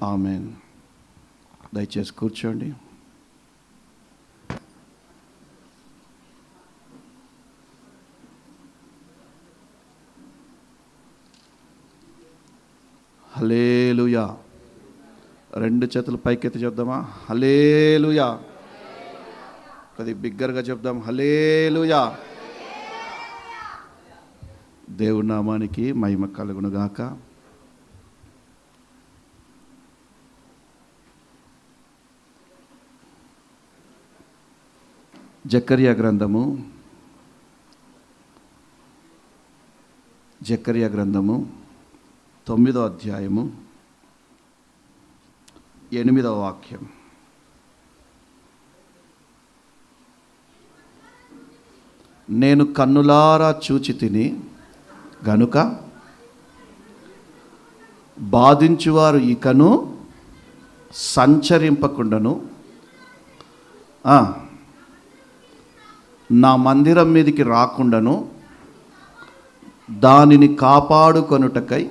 ఆమేన్. దయచేసి కూర్చోండి. హల్లెలూయా. రెండు చేతులు పైకెత్తి చెప్దామా? హల్లెలూయా. కొద్ది బిగ్గరగా చెప్దాం, హల్లెలూయా. దేవుడి నామానికి మహిమ కలుగును గాక. జకర్యా గ్రంథము 9వ అధ్యాయము 8వ వాక్యం. నేను కన్నులారా చూచి తిని గనుక బాధించువారు ఇకను సంచరింపకుండాను నా మందిరం మీదికి రాకుండాను దానిని కాపాడుకొనుటకై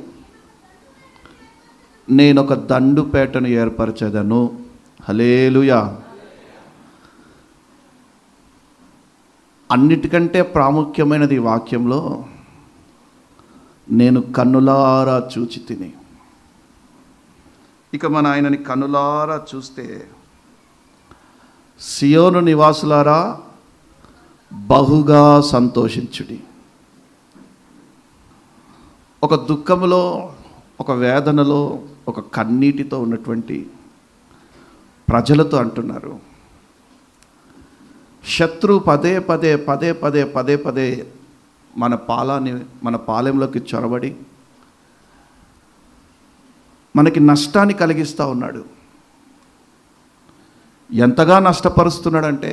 నేనొక దండుపేటను ఏర్పరచెదను. హల్లెలూయా. అన్నిటికంటే ప్రాముఖ్యమైనది ఈ వాక్యంలో నేను కన్నులారా చూచి తిని. ఇక మన ఆయనని కన్నులారా చూస్తే, సియోను నివాసులారా బహుగా సంతోషించుడి. ఒక దుఃఖములో, ఒక వేదనలో, ఒక కన్నీటితో ఉన్నటువంటి ప్రజలతో అంటున్నారు, శత్రువు పదే పదే మన పాలెంలోకి చొరబడి మనకి నష్టాన్ని కలిగిస్తూ ఉన్నాడు. ఎంతగా నష్టపరుస్తున్నాడంటే,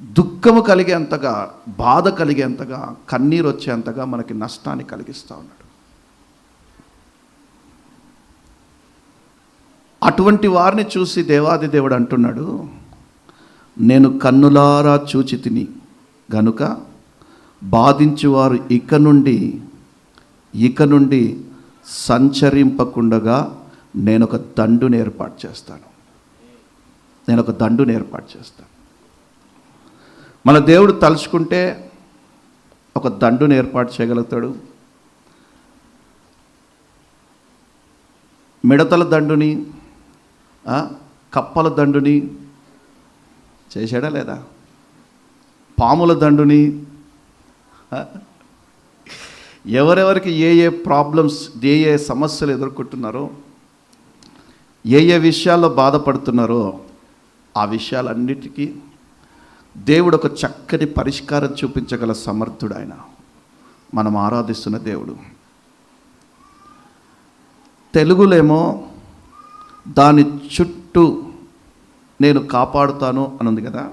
దుఃఖము కలిగేంతగా, బాధ కలిగేంతగా, కన్నీరు వచ్చేంతగా మనకి నష్టాన్ని కలిగిస్తూ ఉన్నాడు. అటువంటి వారిని చూసి దేవాది దేవుడు అంటున్నాడు, నేను కన్నులారా చూచి తిని గనుక బాధించువారు ఇక నుండి సంచరింపకుండగా నేను ఒక దండుని ఏర్పాటు చేస్తాను. మన దేవుడు తలుచుకుంటే ఒక దండుని ఏర్పాటు చేయగలుగుతాడు. మిడతల దండుని, కప్పల దండుని చేశాడా లేదా? పాముల దండుని, ఎవరెవరికి ఏ ప్రాబ్లమ్స్, ఏ సమస్యలు ఎదుర్కొంటున్నారో, ఏ విషయాల్లో బాధపడుతున్నారో ఆ విషయాలన్నిటికీ దేవుడు ఒక చక్కటి పరిష్కారం చూపించగల సమర్థుడు ఆయన, మనం ఆరాధిస్తున్న దేవుడు. తెలుగులేమో దాని చుట్టూ నేను కాపాడుతాను అని ఉంది కదా,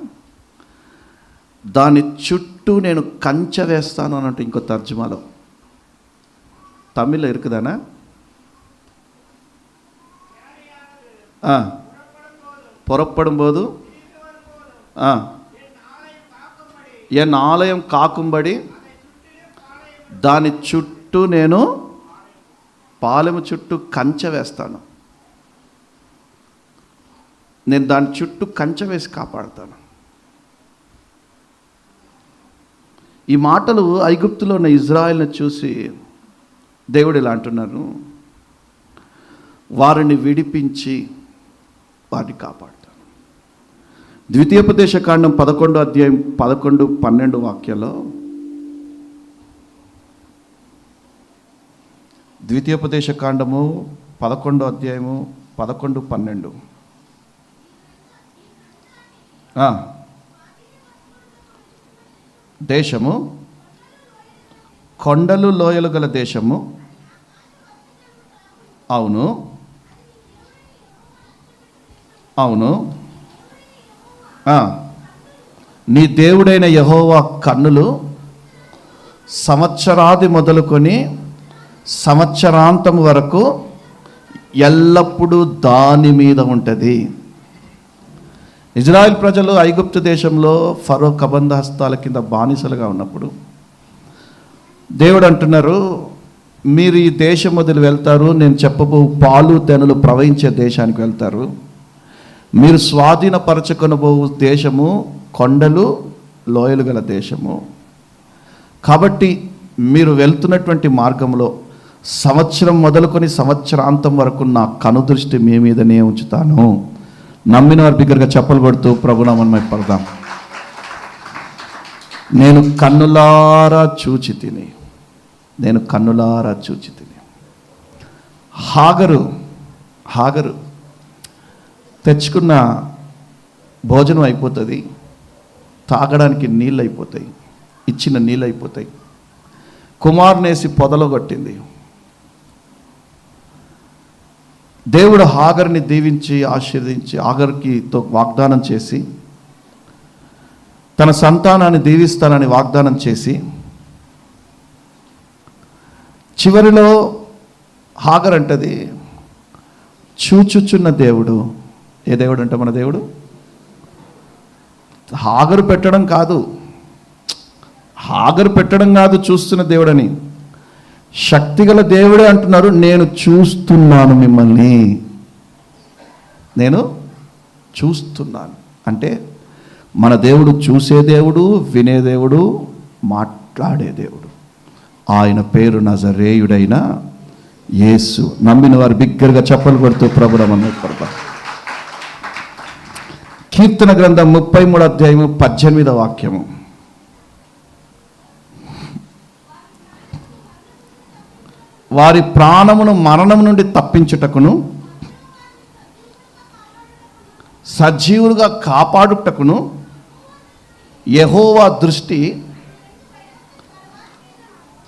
దాని చుట్టూ నేను కంచె వేస్తాను అన్నట్టు ఇంకో తర్జుమాలో. తమిళ్లో ఇరుకుదానా? పొరపడుம்போదు ఎన్ ఆలయం కాకుంబడి దాని చుట్టూ నేను పాలెము చుట్టూ కంచె వేస్తాను. నేను దాని చుట్టూ కంచె వేసి కాపాడుతాను. ఈ మాటలు ఐగుప్తులో ఉన్న ఇజ్రాయెల్ని చూసి దేవుడు ఇలా అంటున్నారు, వారిని విడిపించి వారిని కాపాడుతాను. ద్వితీయోపదేశకాండం 11వ అధ్యాయం 11-12 వాక్యాల్లో, ద్వితీయోపదేశకాండము 11వ అధ్యాయము 11-12. దేశము కొండలు లోయలు గల దేశము. అవును, నీ దేవుడైన యెహోవా కన్నులు సంవత్సరాది మొదలుకొని సంవత్సరాంతం వరకు ఎల్లప్పుడూ దాని మీద ఉంటుంది. ఇజ్రాయెల్ ప్రజలు ఐగుప్తు దేశంలో ఫరో కబంధ హస్తాల కింద బానిసలుగా ఉన్నప్పుడు దేవుడు అంటున్నారు, మీరు ఈ దేశం వదిలి వెళ్తారు, నేను చెప్పబో పాలు తెనులు ప్రవహించే దేశానికి వెళ్తారు. మీరు స్వాధీనపరచుకొనబో దేశము కొండలు లోయలు గల దేశము. కాబట్టి మీరు వెళ్తున్నటువంటి మార్గంలో సంవత్సరం మొదలుకొని సంవత్సరాంతం వరకు నా కనుదృష్టి మీ మీదనే ఉంచుతాను. నమ్మిన వారి బిగ్గరగా చప్పలు కొడుతూ ప్రభునామం పడదాం. నేను కన్నులారా చూచి తిని, నేను కన్నులారా చూచి తిని. హాగరు తెచ్చుకున్న భోజనం అయిపోతుంది, తాగడానికి నీళ్ళు అయిపోతాయి, ఇచ్చిన నీళ్ళు అయిపోతాయి. కుమారునేసి పొదలో కొట్టింది. దేవుడు హాగర్ని దీవించి ఆశీర్వదించి హాగర్కితో వాగ్దానం చేసి తన సంతానాన్ని దీవిస్తానని వాగ్దానం చేసి చివరిలో హాగర్ అంటది, చూచుచున్న దేవుడు. ఏ దేవుడు అంటే మన దేవుడు హాగరు పెట్టడం కాదు, చూస్తున్న దేవుడని. శక్తిగల దేవుడే అంటున్నారు, నేను చూస్తున్నాను మిమ్మల్ని, నేను చూస్తున్నాను. అంటే మన దేవుడు చూసే దేవుడు, వినే దేవుడు, మాట్లాడే దేవుడు. ఆయన పేరు నజరేయుడైన యేసు. నమ్మిన వారు బిగ్గరగా చప్పలు కొడుతూ ప్రభునామమున పడతాం. కీర్తన గ్రంథం 33 అధ్యాయము 18వ వాక్యము. వారి ప్రాణమును మరణం నుండి తప్పించుటకును సజీవులుగా కాపాడుటకును యెహోవా దృష్టి,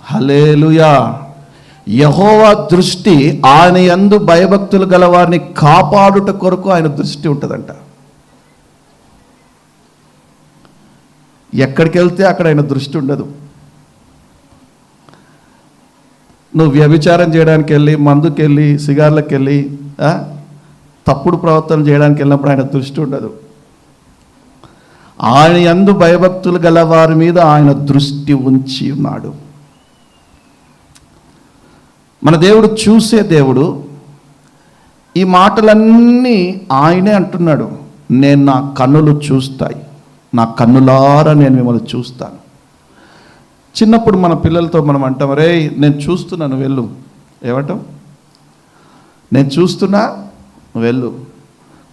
హల్లెలూయా, యెహోవా దృష్టి ఆయన యందు భయభక్తులు గల వారిని కాపాడుట కొరకు ఆయన దృష్టి ఉంటుందంట. ఎక్కడికి వెళ్తే అక్కడ ఆయన దృష్టి ఉండదు. నువ్వు వ్యభిచారం చేయడానికి వెళ్ళి, మందుకి వెళ్ళి, సిగార్లకు వెళ్ళి, తప్పుడు ప్రవర్తన చేయడానికి వెళ్ళినప్పుడు ఆయన దృష్టి ఉండదు. ఆయన యందు భయభక్తులు గల వారి మీద ఆయన దృష్టి ఉంచి ఉన్నాడు. మన దేవుడు చూసే దేవుడు. ఈ మాటలన్నీ ఆయనే అంటున్నాడు, నేను నా కన్నులు చూస్తాయి, నా కన్నులారా నేను మిమ్మల్ని చూస్తాను. చిన్నప్పుడు మన పిల్లలతో మనం అంటాం, రే నేను చూస్తున్నాను వెళ్ళు. ఏమంటాం? నేను చూస్తున్నా వెళ్ళు.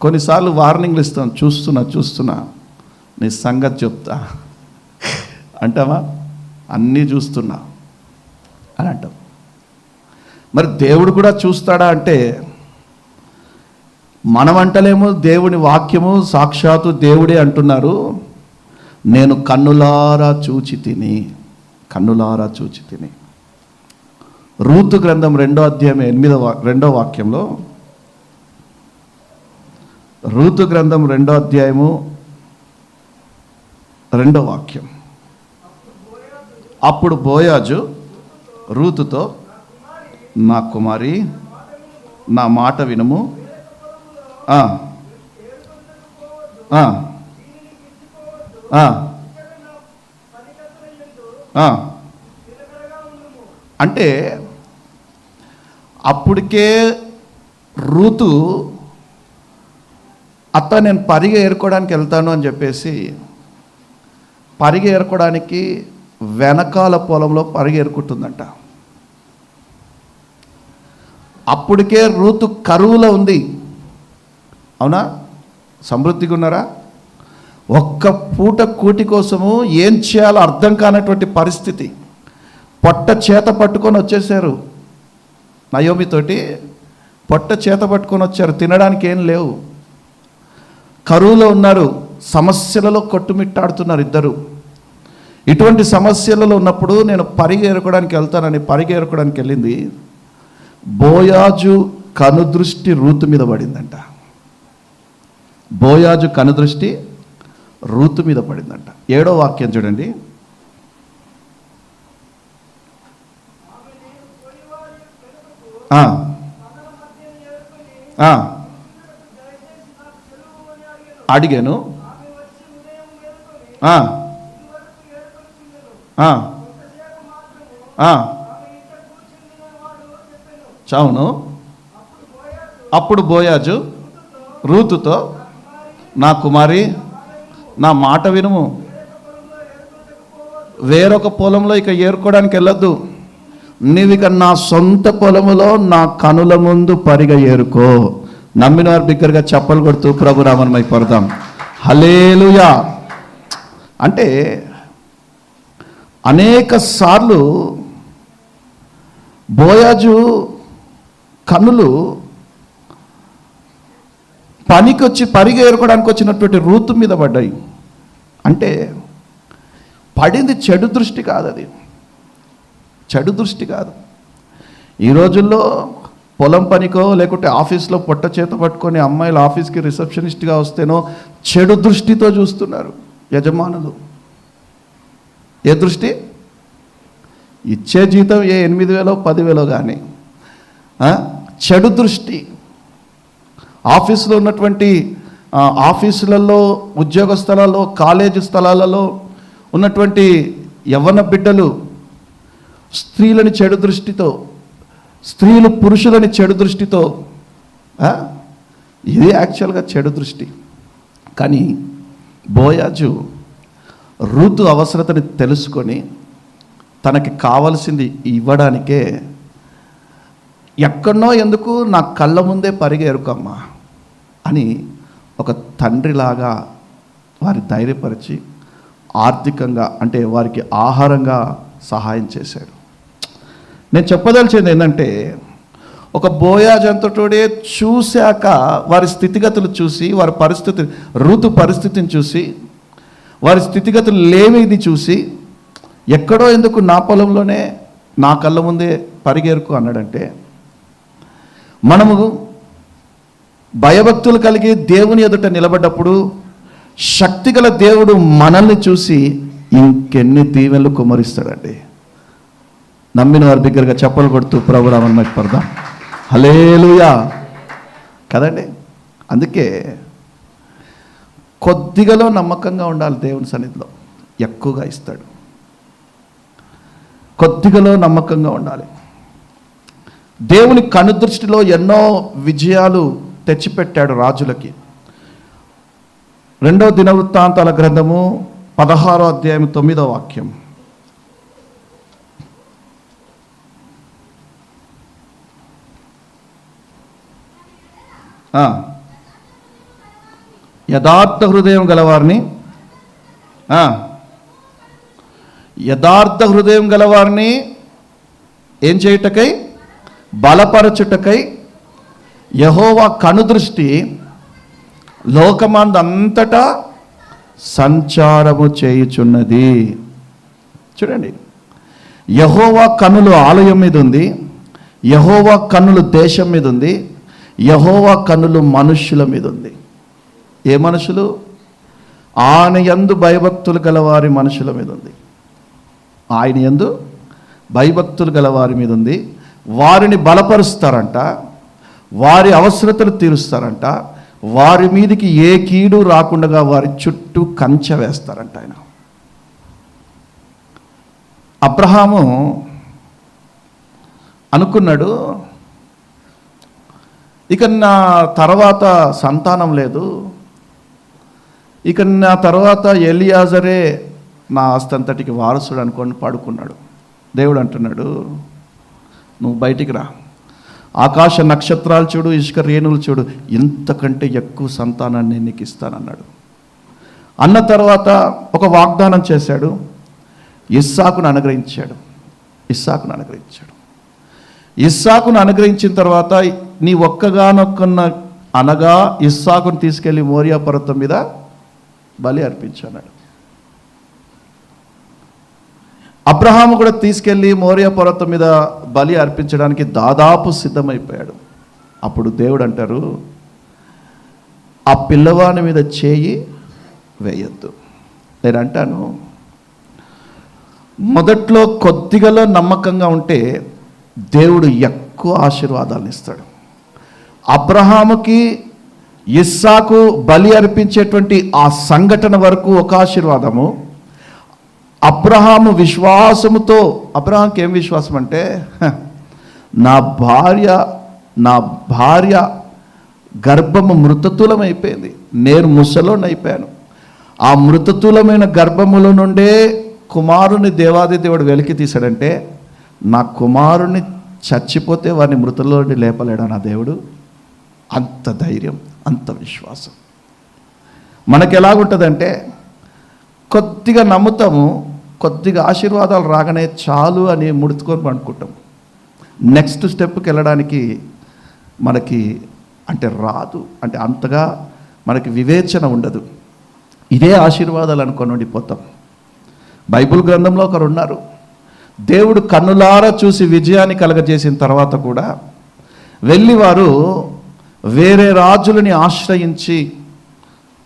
కొన్నిసార్లు వార్నింగ్లు ఇస్తాం, చూస్తున్నా నీ సంగతి చెప్తా అంటావా? అన్నీ చూస్తున్నా అని అంటాం. మరి దేవుడు కూడా చూస్తాడా అంటే మనం అంటలేమో, దేవుని వాక్యము సాక్షాత్తు దేవుడే అంటున్నారు, నేను కన్నులారా చూచి తిని. రూతు గ్రంథం 2వ అధ్యాయం 2వ వాక్యంలో, రూతు గ్రంథం 2వ అధ్యాయము 2వ వాక్యం. అప్పుడు బోయాజు రూతుతో, నా కుమారి, నా మాట వినుము, అంటే అప్పటికే రూతు నేను పరిగె ఏరుకోవడానికి వెళ్తాను అని చెప్పేసి పరిగె ఏరుకోవడానికి వెనకాల పొలంలో పరిగె ఏరుకుంటుందంట. అప్పటికే రూతు కరువులో ఉంది. అవునా? సమృద్ధిగా ఉన్నారా? ఒక్క పూట కూటి కోసము ఏం చేయాలో అర్థం కానటువంటి పరిస్థితి. పొట్ట చేత పట్టుకొని వచ్చేసారు. నయోమితోటి పొట్ట చేత పట్టుకొని వచ్చారు, తినడానికి ఏం లేవు, కరువులో ఉన్నారు, సమస్యలలో కొట్టుమిట్టాడుతున్నారు ఇద్దరు. ఇటువంటి సమస్యలలో ఉన్నప్పుడు నేను పరిగెరుకోవడానికి వెళ్తానని పరిగెరుకోవడానికి వెళ్ళింది. బోయాజు కనుదృష్టి రూతు మీద పడిందంట. బోయాజు కనుదృష్టి రూతు మీద పడిందంట. 7వ వాక్యం చూడండి. అడిగాను. చావును. అప్పుడు బోయాజు రూతుతో, నా కుమారి, నా మాట వినుము, వేరొక పొలంలో ఇక ఏరుకోవడానికి వెళ్ళొద్దు. నీవిక నా సొంత పొలములో నా కనుల ముందు పరిగె ఏరుకో. నమ్మిన వారు బిగ్గరగా చప్పలు కొడుతూ ప్రభు నామమున పడదాం. హల్లెలూయా. అంటే అనేక సార్లు బోయాజు కన్నులు పనికొచ్చి పరిగె ఏరుకోవడానికి వచ్చినటువంటి రూతు మీద పడ్డాయి. అంటే పడింది చెడు దృష్టి కాదు, అది చెడు దృష్టి కాదు. ఈ రోజుల్లో పొలం పనికో లేకుంటే ఆఫీస్లో పొట్ట చేత పట్టుకొని అమ్మాయిలు ఆఫీస్కి రిసెప్షనిస్ట్గా వస్తేనో చెడు దృష్టితో చూస్తున్నారు యజమానులు. ఏ దృష్టి? ఇచ్చే జీతం ఏ 8,000 10,000 కానీ చెడు దృష్టి. ఆఫీసులో ఉన్నటువంటి ఆఫీసులలో, ఉద్యోగ స్థలాల్లో, కాలేజీ స్థలాలలో ఉన్నటువంటి యవ్వన బిడ్డలు స్త్రీలని చెడు దృష్టితో, స్త్రీలు పురుషులని చెడు దృష్టితో, ఇది యాక్చువల్గా చెడు దృష్టి. కానీ బోయాజు రూతు అవసరతని తెలుసుకొని తనకి కావలసింది ఇవ్వడానికే ఎక్కడనో ఎందుకు నా కళ్ళ ముందే పరిగెరుకమ్మా అని ఒక తండ్రిలాగా వారి ధైర్యపరిచి ఆర్థికంగా, అంటే వారికి ఆహారంగా సహాయం చేశాడు. నేను చెప్పదలిచింది ఏంటంటే, ఒక బోయాజంతటోడే చూశాక వారి స్థితిగతులు చూసి, వారి పరిస్థితి, ఋతు పరిస్థితిని చూసి, వారి స్థితిగతులు లేమిది చూసి, ఎక్కడో ఎందుకు నా పొలంలోనే నా కళ్ళ ముందే పరిగెరుకు అన్నాడంటే, మనము భయభక్తులు కలిగి దేవుని ఎదుట నిలబడ్డప్పుడు శక్తిగల దేవుడు మనల్ని చూసి ఇంకెన్ని దీవెనలు కుమ్మరిస్తాడండి. నమ్మిన వారి దగ్గరగా చప్పలు కొడుతూ ప్రభు నామమున పడదాం. హల్లెలూయా కదండి. అందుకే కొద్దిగాలో నమ్మకంగా ఉండాలి దేవుని సన్నిధిలో, ఎక్కువగా ఇస్తాడు. కొద్దిగాలో నమ్మకంగా ఉండాలి. దేవుని కనుదృష్టిలో ఎన్నో విజయాలు తెచ్చిపెట్టాడు రాజులకి. 2వ దినవృత్తాంతాల గ్రంథము 16వ అధ్యాయం 9వ వాక్యం. యథార్థ హృదయం గలవారిని, యథార్థ హృదయం గలవారిని ఏం చేయుటకై? బలపరచుటకై యెహోవా కనుదృష్టి లోకమందంతటా సంచారము చేయుచున్నది. చూడండి, యెహోవా కన్నులు ఆలయం మీద ఉంది, యెహోవా కన్నులు దేశం మీద ఉంది, యెహోవా కన్నులు మనుష్యుల మీద ఉంది. ఏ మనుషులు? ఆయన యందు భయభక్తులు గలవారి మనుషుల మీద ఉంది. ఆయన యందు భయభక్తులు గలవారి మీద ఉంది. వారిని బలపరుస్తారంట, వారి అవసరతలు తీరుస్తారంట, వారి మీదికి ఏ కీడు రాకుండా వారి చుట్టూ కంచె వేస్తారంట ఆయన. అబ్రహాము అనుకున్నాడు, ఇక నా తర్వాత సంతానం లేదు, ఇక నా తర్వాత ఎలియాజరే నా ఆస్తంతటికి వారసుడు అనుకొని పడుకున్నాడు. దేవుడు అంటున్నాడు, నువ్వు బయటికి రా, ఆకాశ నక్షత్రాలు చూడు, ఇసుక రేణువులు చూడు, ఇంతకంటే ఎక్కువ సంతానాన్ని నేను నీకు ఇస్తానన్నాడు. అన్న తర్వాత ఒక వాగ్దానం చేశాడు, ఇస్సాకును అనుగ్రహించాడు. ఇస్సాకును అనుగ్రహించిన తర్వాత నీ ఒక్కగానొక్కన్న అనగా ఇస్సాకును తీసుకెళ్ళి మోరియా పర్వతం మీద బలి అర్పించాడు. అబ్రహాము కూడా తీసుకెళ్ళి మోరియా పర్వతం మీద బలి అర్పించడానికి దాదాపు సిద్ధమైపోయాడు. అప్పుడు దేవుడు అంటారు, ఆ పిల్లవాని మీద చేయి వేయొద్దు. నేను అంటాను, మొదట్లో కొద్దిగాలో నమ్మకంగా ఉంటే దేవుడు ఎక్కువ ఆశీర్వాదాలను ఇస్తాడు. అబ్రహాముకి ఇస్సాకు బలి అర్పించేటువంటి ఆ సంఘటన వరకు ఒక ఆశీర్వాదము. అబ్రహాము విశ్వాసముతో, అబ్రహాంకి ఏం విశ్వాసం అంటే, నా భార్య గర్భము మృతతులమైపోయింది, నేను ముసలోనైపోయాను. ఆ మృతతులమైన గర్భములో నుండే కుమారుని దేవాది దేవుడు వెలికి తీశాడంటే, నా కుమారుని చచ్చిపోతే వారిని మృతుల్లో నుండి లేపలేడా నా దేవుడు? అంత ధైర్యం, అంత విశ్వాసం. మనకి ఎలాగుంటుందంటే, కొద్దిగా నమ్ముతాము, కొద్దిగా ఆశీర్వాదాలు రాగానే చాలు అని ముడుచుకొని పండుకుంటాం. నెక్స్ట్ స్టెప్కి వెళ్ళడానికి మనకి రాదు, అంతగా మనకి వివేచన ఉండదు. ఇదే ఆశీర్వాదాలు అనుకొని ఉండిపోతాం. బైబిల్ గ్రంథంలో ఒకరు ఉన్నారు, దేవుడు కన్నులారా చూసి విజయాన్ని కలగజేసిన తర్వాత కూడా వెళ్ళి వారు వేరే రాజులని ఆశ్రయించి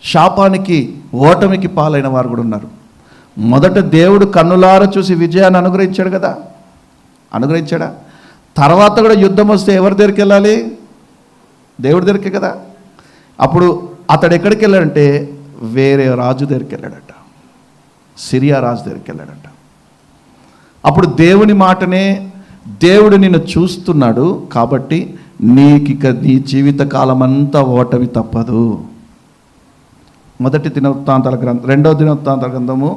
శాపానికి ఓటమికి పాలైన వారు కూడా ఉన్నారు. మొదట దేవుడు కన్నులారా చూసి విజయాన్ని అనుగ్రహించాడు కదా, అనుగ్రహించాడా? తర్వాత కూడా యుద్ధం వస్తే ఎవరి దగ్గరికి వెళ్ళాలి? దేవుడి దగ్గరికి కదా. అప్పుడు అతడు ఎక్కడికి వెళ్ళాడంటే వేరే రాజు దగ్గరికి వెళ్ళాడట, సిరియా రాజు దగ్గరికి వెళ్ళాడట. అప్పుడు దేవుని మాటనే, దేవుడు నిన్ను చూస్తున్నాడు కాబట్టి నీకిక నీ జీవిత కాలం అంతా ఓటమి తప్పదు. మొదటి దినవృత్తాంతాల గ్రంథం, రెండవ దినవృత్తాంతాల గ్రంథము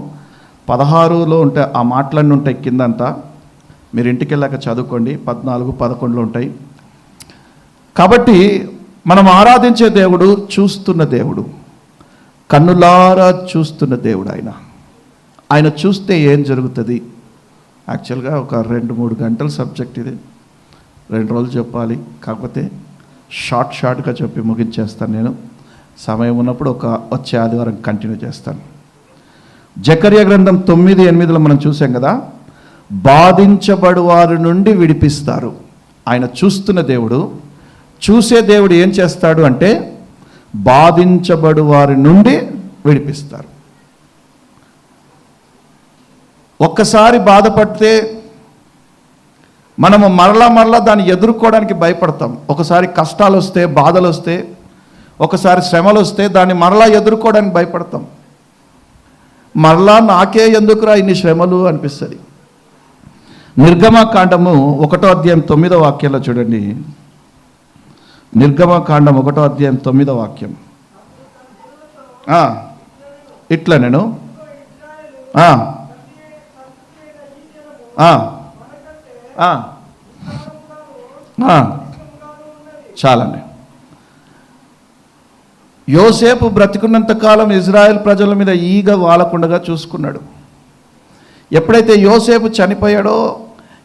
16లో ఉంటాయి ఆ మాటలన్నీ ఉంటాయి. కిందంతా మీరు ఇంటికి వెళ్ళాక చదువుకోండి, 14, 11లో ఉంటాయి. కాబట్టి మనం ఆరాధించే దేవుడు చూస్తున్న దేవుడు, కన్నులారా చూస్తున్న దేవుడు. ఆయన చూస్తే ఏం జరుగుతుంది? యాక్చువల్గా ఒక 2-3 గంటల సబ్జెక్ట్ ఇది, 2 రోజులు చెప్పాలి. కాకపోతే షార్ట్గా చెప్పి ముగించేస్తాను. నేను సమయం ఉన్నప్పుడు వచ్చే ఆదివారం కంటిన్యూ చేస్తాను. జకర్యా గ్రంథం 9:8లో మనం చూసాం కదా, బాధించబడు వారి నుండి విడిపిస్తారు. ఆయన చూస్తున్న దేవుడు, చూసే దేవుడు ఏం చేస్తాడు అంటే బాధించబడు వారి నుండి విడిపిస్తారు. ఒక్కసారి బాధపడితే మనము మరలా దాన్ని ఎదుర్కోవడానికి భయపడతాం. ఒకసారి కష్టాలు వస్తే, బాధలు వస్తే, ఒకసారి శ్రమలు వస్తే దాన్ని మరలా ఎదుర్కోవడానికి భయపడతాం. మరలా నాకే ఎందుకురా ఇన్ని శ్రమలు అనిపిస్తుంది. నిర్గమకాండము 1వ అధ్యాయం 9వ వాక్యంలో చూడండి. నిర్గమకాండం 1వ అధ్యాయం 9వ వాక్యం. ఇట్లా నేను చాలండి. యోసేపు బ్రతికున్నంత కాలం ఇజ్రాయెల్ ప్రజల మీద ఈగ వాలకుండగా చూసుకున్నాడు. ఎప్పుడైతే యోసేపు చనిపోయాడో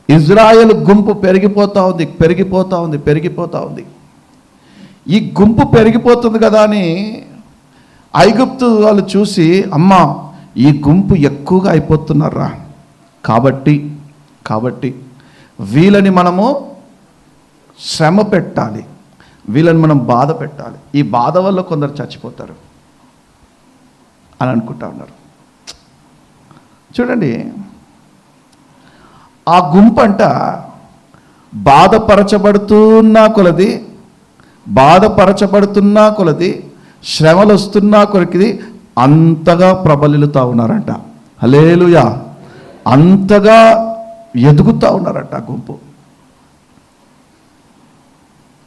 ఇజ్రాయెల్ గుంపు పెరిగిపోతూ ఉంది. ఈ గుంపు పెరిగిపోతుంది కదా అని ఐగుప్తు వాళ్ళు చూసి, అమ్మా ఈ గుంపు ఎక్కువగా అయిపోతున్నారా, కాబట్టి వీళ్ళని మనము శ్రమ పెట్టాలి, వీళ్ళని మనం బాధ పెట్టాలి, ఈ బాధ వల్ల కొందరు చచ్చిపోతారు అని అనుకుంటా ఉన్నారు. చూడండి, ఆ గుంపంట బాధపరచబడుతున్నా కొలది శ్రమలు వస్తున్నా కొలది అంతగా ప్రబలిలుతూ ఉన్నారంట. హల్లెలూయా! అంతగా ఎదుగుతూ ఉన్నారంట ఆ గుంపు.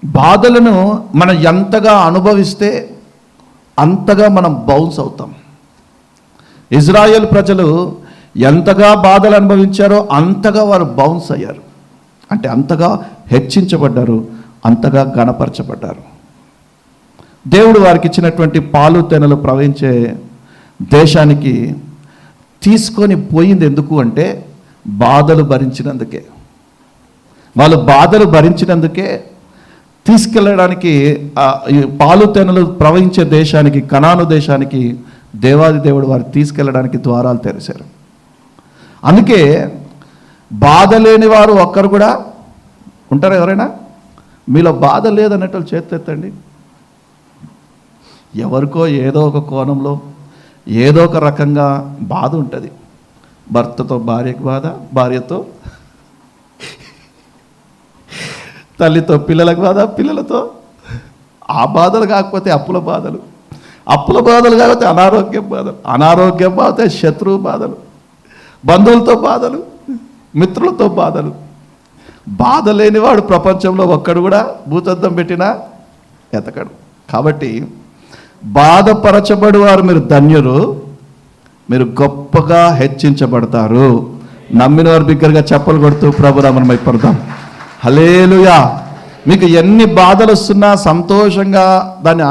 బాధలను మనం ఎంతగా అనుభవిస్తే అంతగా మనం బౌన్స్ అవుతాం. ఇజ్రాయెల్ ప్రజలు ఎంతగా బాధలు అనుభవించారో అంతగా వారు బౌన్స్ అయ్యారు. అంతగా హెచ్చించబడ్డారు, అంతగా గణపరచబడ్డారు. దేవుడు వారికి ఇచ్చినటువంటి పాలు తేనెలు ప్రవహించే దేశానికి తీసుకొని పోయింది ఎందుకు అంటే బాధలు భరించినందుకే. వాళ్ళు బాధలు భరించినందుకే తీసుకెళ్ళడానికి పాలు తేనెలు ప్రవహించే దేశానికి, కనాను దేశానికి దేవాది దేవుడు వారు తీసుకెళ్ళడానికి ద్వారాలు తెరిచారు. అందుకే బాధ లేని వారు ఒక్కరు కూడా ఉంటారు. ఎవరైనా మీలో బాధ లేదన్నట్టు చేత్తెత్తండి. ఎవరికో ఏదో ఒక కోణంలో ఏదో ఒక రకంగా బాధ ఉంటుంది. భర్తతో భార్యకు బాధ, భార్యతో తల్లితో పిల్లలకు బాధ, పిల్లలతో ఆ బాధలు కాకపోతే అప్పుల బాధలు కాకపోతే అనారోగ్యం బాధ, శత్రువు బాధలు, బంధువులతో బాధలు, మిత్రులతో బాధలు, బాధ లేనివాడు ప్రపంచంలో ఒక్కడు కూడా భూతద్దం పెట్టినా ఎతకడు. కాబట్టి బాధపరచబడి వారు మీరు ధన్యులు, మీరు గొప్పగా హెచ్చించబడతారు. నమ్మిన వారు బిగ్గరగా చప్పలు కొడుతూ ప్రభునామమున మహిమపడదాం. హల్లెలూయా. మీకు ఎన్ని బాధలు వస్తున్నా సంతోషంగా దాన్ని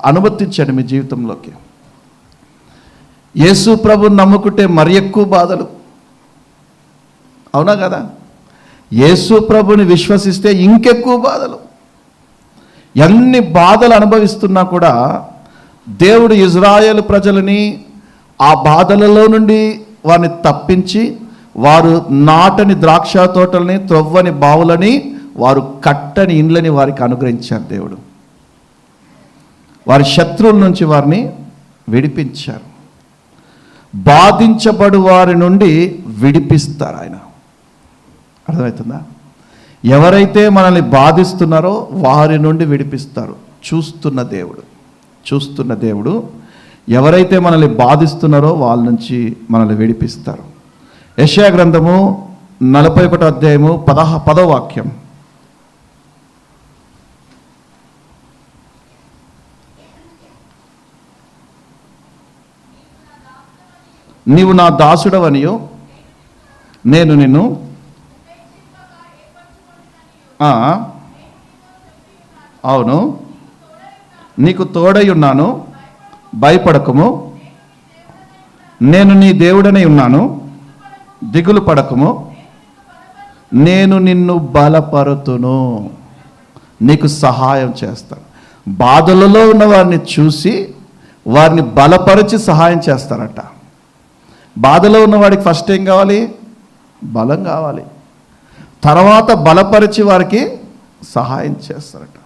అనుమతించండి మీ జీవితంలోకి. యేసు ప్రభుని నమ్ముకుంటే మరి ఎక్కువ బాధలు, అవునా కదా? యేసు ప్రభుని విశ్వసిస్తే ఇంకెక్కువ బాధలు. ఎన్ని బాధలు అనుభవిస్తున్నా కూడా దేవుడు ఇజ్రాయేలు ప్రజలని ఆ బాధలలో నుండి వారిని తప్పించి, వారు నాటని ద్రాక్ష తోటలని, త్రవ్వని బావులని, వారు కట్టని ఇండ్లని వారికి అనుగ్రహించారు. దేవుడు వారి శత్రువుల నుంచి వారిని విడిపించారు. బాధించబడు వారి నుండి విడిపిస్తారు ఆయన. అర్థమవుతుందా? ఎవరైతే మనల్ని బాధిస్తున్నారో వారి నుండి విడిపిస్తారు. చూస్తున్న దేవుడు ఎవరైతే మనల్ని బాధిస్తున్నారో వాళ్ళ నుంచి మనల్ని విడిపిస్తారు. యెషయా గ్రంథము 41 అధ్యాయము 10వ వాక్యం. నీవు నా దాసుడవనియు నేను నిన్ను అవును నీకు తోడై ఉన్నాను, భయపడకుము, నేను నీ దేవుడనై ఉన్నాను, దిగులు పడకుము, నేను నిన్ను బలపరుతును, నీకు సహాయం చేస్తాను. బాధలలో ఉన్న వారిని చూసి వారిని బలపరిచి సహాయం చేస్తారట. బాధలో ఉన్నవాడికి ఫస్ట్ ఏం కావాలి? బలం కావాలి. తర్వాత బలపరిచి వారికి సహాయం చేస్తారట.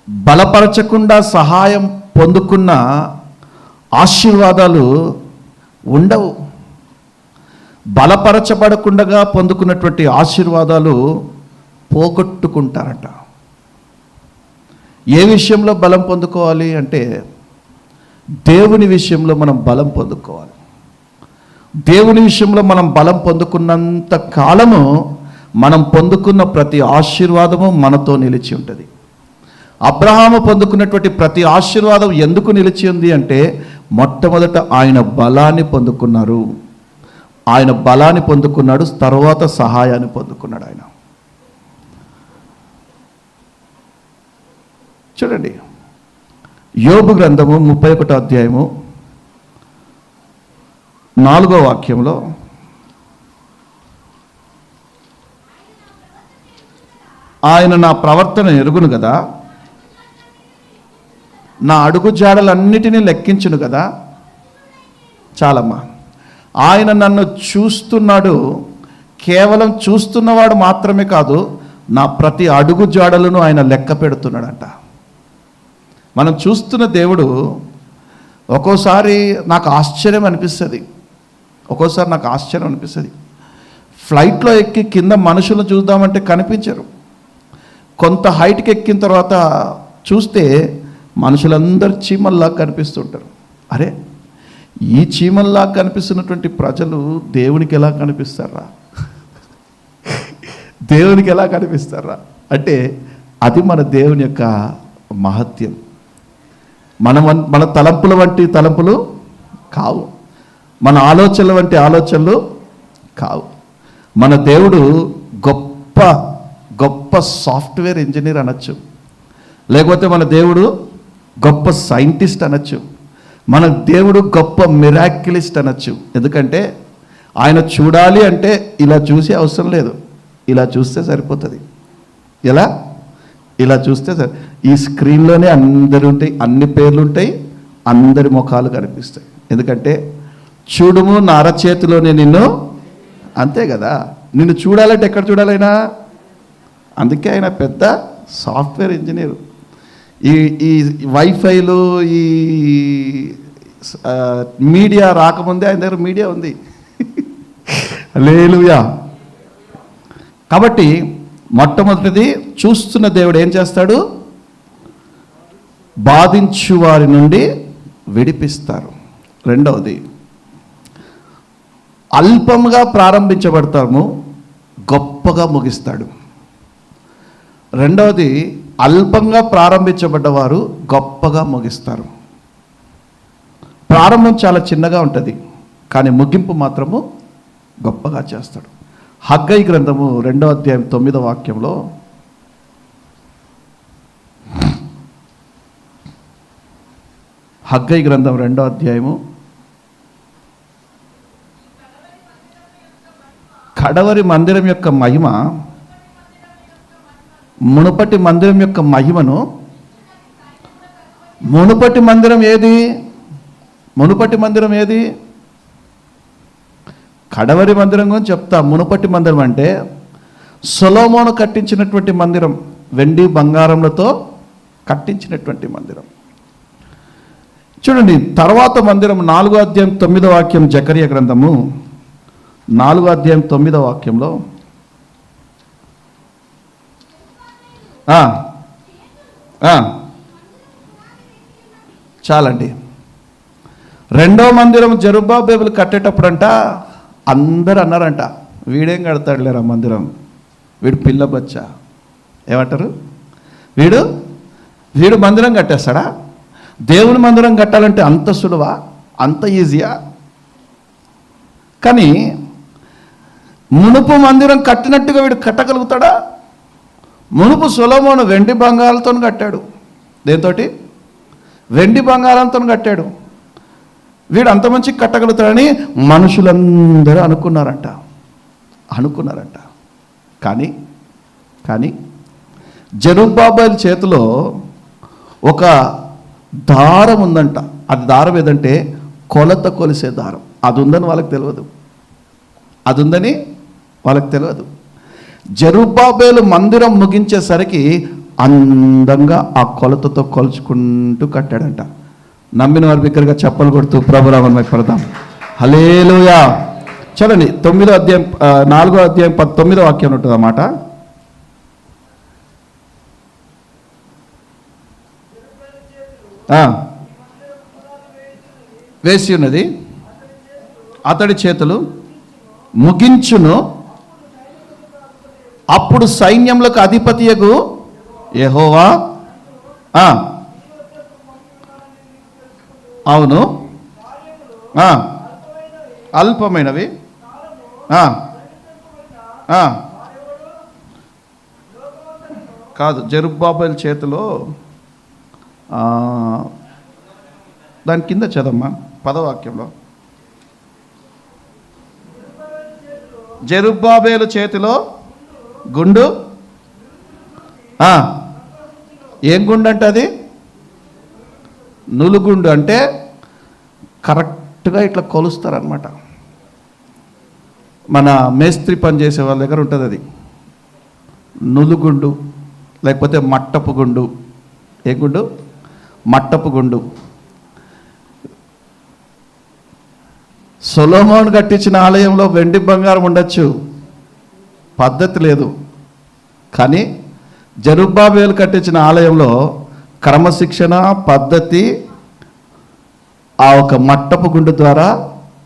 బలపరచకుండా సహాయం పొందుకున్న ఆశీర్వాదాలు ఉండవు. బలపరచబడకుండా పొందుకున్నటువంటి ఆశీర్వాదాలు పోగొట్టుకుంటారట. ఏ విషయంలో బలం పొందుకోవాలి అంటే దేవుని విషయంలో మనం బలం పొందుకోవాలి. దేవుని విషయంలో మనం బలం పొందుకున్నంత కాలము మనం పొందుకున్న ప్రతి ఆశీర్వాదము మనతో నిలిచి ఉంటుంది. అబ్రహాము పొందుకున్నటువంటి ప్రతి ఆశీర్వాదం ఎందుకు నిలిచి ఉంది అంటే మొట్టమొదట ఆయన బలాన్ని పొందుకున్నారు. ఆయన బలాన్ని పొందుకున్నాడు, తర్వాత సహాయాన్ని పొందుకున్నాడు. ఆయన చూడండి, యోబు గ్రంథము 31 అధ్యాయము 4వ వాక్యంలో ఆయన నా ప్రవర్తన ఎరుగును కదా, నా అడుగు జాడలన్నిటినీ లెక్కించును కదా. చాలమ్మా, ఆయన నన్ను చూస్తున్నాడు. కేవలం చూస్తున్నవాడు మాత్రమే కాదు, నా ప్రతి అడుగు జాడలను ఆయన లెక్క పెడుతున్నాడంట. మనం చూస్తున్న దేవుడు ఒక్కోసారి నాకు ఆశ్చర్యం అనిపిస్తుంది. ఫ్లైట్లో ఎక్కి కింద మనుషులను చూద్దామంటే కనిపించరు. కొంత హైట్కి ఎక్కిన తర్వాత చూస్తే మనుషులందరూ చీమల్లా కనిపిస్తుంటారు. అరే, ఈ చీమల్లా కనిపిస్తున్నటువంటి ప్రజలు దేవునికి ఎలా కనిపిస్తారా? అంటే అది మన దేవుని యొక్క మహత్యం. మన తలంపుల వంటి తలంపులు కావు, మన ఆలోచనల వంటి ఆలోచనలు కావు. మన దేవుడు గొప్ప గొప్ప సాఫ్ట్వేర్ ఇంజనీర్ అనొచ్చు, లేకపోతే మన దేవుడు గొప్ప సైంటిస్ట్ అనొచ్చు, మన దేవుడు గొప్ప మిరాక్యులిస్ట్ అనొచ్చు. ఎందుకంటే ఆయన చూడాలి అంటే ఇలా చూసే అవసరం లేదు, ఇలా చూస్తే సరిపోతుంది. ఇలా చూస్తే సరే, ఈ స్క్రీన్లోనే అందరు ఉంటాయి, అన్ని పేర్లు ఉంటాయి, అందరి ముఖాలు కనిపిస్తాయి. ఎందుకంటే చూడుము నా అరచేతిలోనే నిన్ను, అంతే కదా. నిన్ను చూడాలంటే ఎక్కడ చూడాలైనా? అందుకే ఆయన పెద్ద సాఫ్ట్వేర్ ఇంజనీరు. ఈ వైఫైలు, ఈ మీడియా రాకముందే ఆయన దగ్గర మీడియా ఉంది. హల్లెలూయా. కాబట్టి మొట్టమొదటిది, చూస్తున్న దేవుడు ఏం చేస్తాడు? బాధించు వారి నుండి విడిపిస్తారు. రెండవది, అల్పంగా ప్రారంభించబడతాము, గొప్పగా ముగిస్తాడు. రెండవది, అల్పంగా ప్రారంభించబడ్డవారు గొప్పగా ముగిస్తారు. ప్రారంభం చాలా చిన్నగా ఉంటుంది, కానీ ముగింపు మాత్రము గొప్పగా చేస్తాడు. హగ్గై గ్రంథము 2వ అధ్యాయం 9వ వాక్యంలో, హగ్గై గ్రంథం 2వ అధ్యాయము కడవరి మందిరం యొక్క మహిమ, మునుపటి మందిరం యొక్క మహిమను, మునుపటి మందిరం ఏది? మునుపటి మందిరం ఏది? కడవరి మందిరం గురించి చెప్తా. మునుపటి మందిరం అంటే సొలొమోను కట్టించినటువంటి మందిరం, వెండి బంగారములతో కట్టించినటువంటి మందిరం. చూడండి, తర్వాత మందిరం 4వ అధ్యాయం 9వ వాక్యం, జకరియా గ్రంథము 4వ అధ్యాయం 9వ వాక్యంలో, చాలండి. రెండో మందిరం జెరుబ్బాబెలు కట్టేటప్పుడంట అందరూ అన్నారంట, వీడేం కడతాడు లేరా మందిరం, వీడు పిల్ల బచ్చా. ఏమంటారు? వీడు మందిరం కట్టేస్తాడా? దేవుని మందిరం కట్టాలంటే అంత సులువా, అంత ఈజీయా? కానీ మునుపు మందిరం కట్టినట్టుగా వీడు కట్టగలుగుతాడా? మునుపు సొలొమోను వెండి బంగారాలతో కట్టాడు. దేంతోటి? వెండి బంగారంతో కట్టాడు. వీడు అంత మంచి కట్టగలుగుతాడని మనుషులందరూ అనుకున్నారంట. కానీ జెరుబ్బాబెలు చేతిలో ఒక దారం ఉందంట. అది దారం ఏదంటే కొలత కొలిసే దారం. అది ఉందని వాళ్ళకి తెలియదు. జెరుబ్బాబెలు మందిరం ముగించేసరికి అందంగా ఆ కొలతతో కొలుచుకుంటూ కట్టాడంట. నమ్మిన వారి బిగ్గరగా చప్పలు కొడుతూ ప్రభునామమున పడదాం. హల్లెలూయా. చూడండి, 4వ అధ్యాయం 19వ వాక్యం ఉంటుంది అన్నమాట. వేసి ఉన్నది, అతడి చేతులు ముగించును, అప్పుడు సైన్యములకు అధిపతియగు యెహోవా, అవును, అల్పమైనవి, కాదు, జెరుబ్బాబెలు చేతిలో, దాని కింద చదమ్మా 10వ వాక్యంలో, జెరుబ్బాబెలు చేతిలో గుండు. ఏం గుండు అంటే అది? నులుగుండు. అంటే కరెక్ట్గా ఇట్లా కొలుస్తారనమాట. మన మేస్త్రి పని చేసే వాళ్ళ దగ్గర ఉంటుంది అది నులుగుండు, లేకపోతే మట్టపు గుండు. ఏ గుండు? మట్టపు గుండు. సొలొమోను కట్టించిన ఆలయంలో వెండి బంగారం ఉండొచ్చు, పద్ధతి లేదు. కానీ జెరుబ్బాబెలు కట్టించిన ఆలయంలో క్రమశిక్షణ, పద్ధతి ఆ ఒక మట్టపు గుండు ద్వారా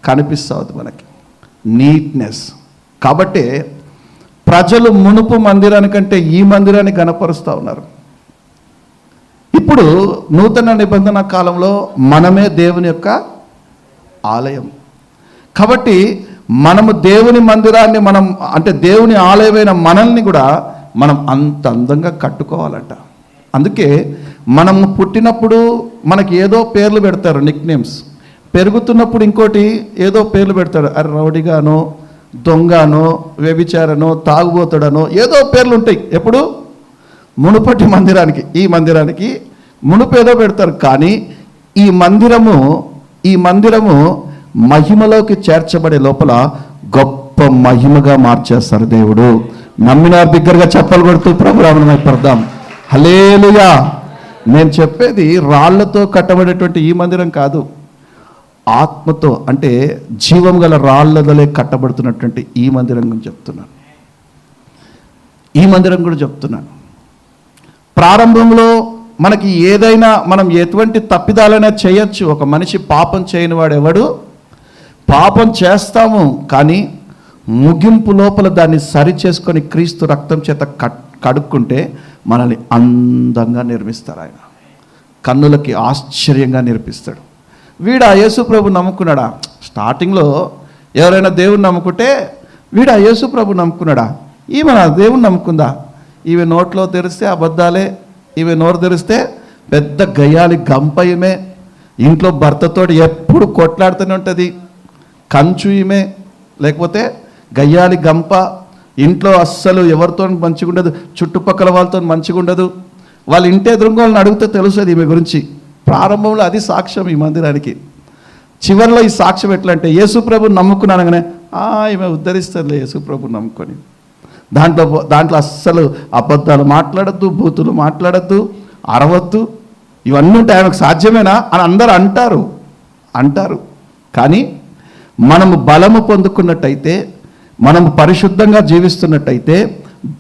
కనిపిస్తుంది మనకి, నీట్నెస్. కాబట్టి ప్రజలు మునుపు మందిరానికంటే ఈ మందిరాన్ని గణపరుస్తూ ఉన్నారు. ఇప్పుడు నూతన నిబంధన కాలంలో మనమే దేవుని యొక్క ఆలయం. కాబట్టి మనము దేవుని మందిరాన్ని, అంటే దేవుని ఆలయమైన మనల్ని కూడా మనం అంత అందంగా కట్టుకోవాలట. అందుకే మనము పుట్టినప్పుడు మనకి ఏదో పేర్లు పెడతారు, నిక్ నేమ్స్. పెరుగుతున్నప్పుడు ఇంకోటి ఏదో పేర్లు పెడతారు, అరే రౌడీగానో, దొంగనో, వ్యభిచారనో, తాగుబోతుడనో, ఏదో పేర్లు ఉంటాయి. ఎప్పుడు? మునుపటి మందిరానికి, ఈ మందిరానికి మునుపు ఏదో పెడతారు. కానీ ఈ మందిరము మహిమలోకి చేర్చబడే లోపల గొప్ప మహిమగా మార్చేస్తారు దేవుడు. నమ్మిన బిగ్గరగా చప్పలు కొడుతూ ప్రభునామమున పడదాం. హల్లెలూయా. నేను చెప్పేది రాళ్లతో కట్టబడేటువంటి ఈ మందిరం కాదు, ఆత్మతో, అంటే జీవం గల రాళ్లదలే కట్టబడుతున్నటువంటి ఈ మందిరం గురించి చెప్తున్నాను. ఈ మందిరం కూడా చెప్తున్నాను. ప్రారంభంలో మనకి ఏదైనా, మనం ఎటువంటి తప్పిదాలైనా చేయొచ్చు. ఒక మనిషి పాపం చేయని వాడు ఎవడు? పాపం చేస్తాము, కానీ ముగింపు లోపల దాన్ని సరి చేసుకొని క్రీస్తు రక్తం చేత కడుక్కుంటే మనల్ని అందంగా నిర్మిస్తారు. ఆయన కన్నులకి ఆశ్చర్యంగా నిర్మిస్తాడు. వీడు ఆ యేసు ప్రభు నమ్ముకున్నాడా? స్టార్టింగ్లో ఎవరైనా దేవుని నమ్ముకుంటే వీడు ఆ యేసు ప్రభు నమ్ముకున్నాడా? ఈమె నా దేవుని నమ్ముకుందా? ఈమె నోట్లో తెరిస్తే అబద్ధాలే, ఈమె నోరు తెరిస్తే పెద్ద గయ్యాలి గంప, ఈమె ఇంట్లో భర్తతోటి ఎప్పుడు కొట్లాడుతూనే ఉంటుంది, కంచు ఈమె, లేకపోతే గయ్యాలి గంప, ఇంట్లో అస్సలు ఎవరితో మంచిగా ఉండదు, చుట్టుపక్కల వాళ్ళతో మంచిగా ఉండదు. వాళ్ళ ఇంటి ఎదురుగా వాళ్ళని అడిగితే తెలుస్తుంది ఈమె గురించి. ప్రారంభంలో అది సాక్ష్యం ఈ మందిరానికి. చివరిలో ఈ సాక్ష్యం ఎట్లా అంటే యేసుప్రభు నమ్ముకున్నానగానే ఈమె ఉద్ధరిస్తుందిలే యేసుప్రభు నమ్ముకొని. దాంట్లో అస్సలు అబద్ధాలు మాట్లాడద్దు, బూతులు మాట్లాడద్దు, అరవద్దు, ఇవన్నీ ఉంటే ఆమెకు సాధ్యమేనా అని అందరూ అంటారు. కానీ మనము బలము పొందుకున్నట్టయితే, మనము పరిశుద్ధంగా జీవిస్తున్నట్టయితే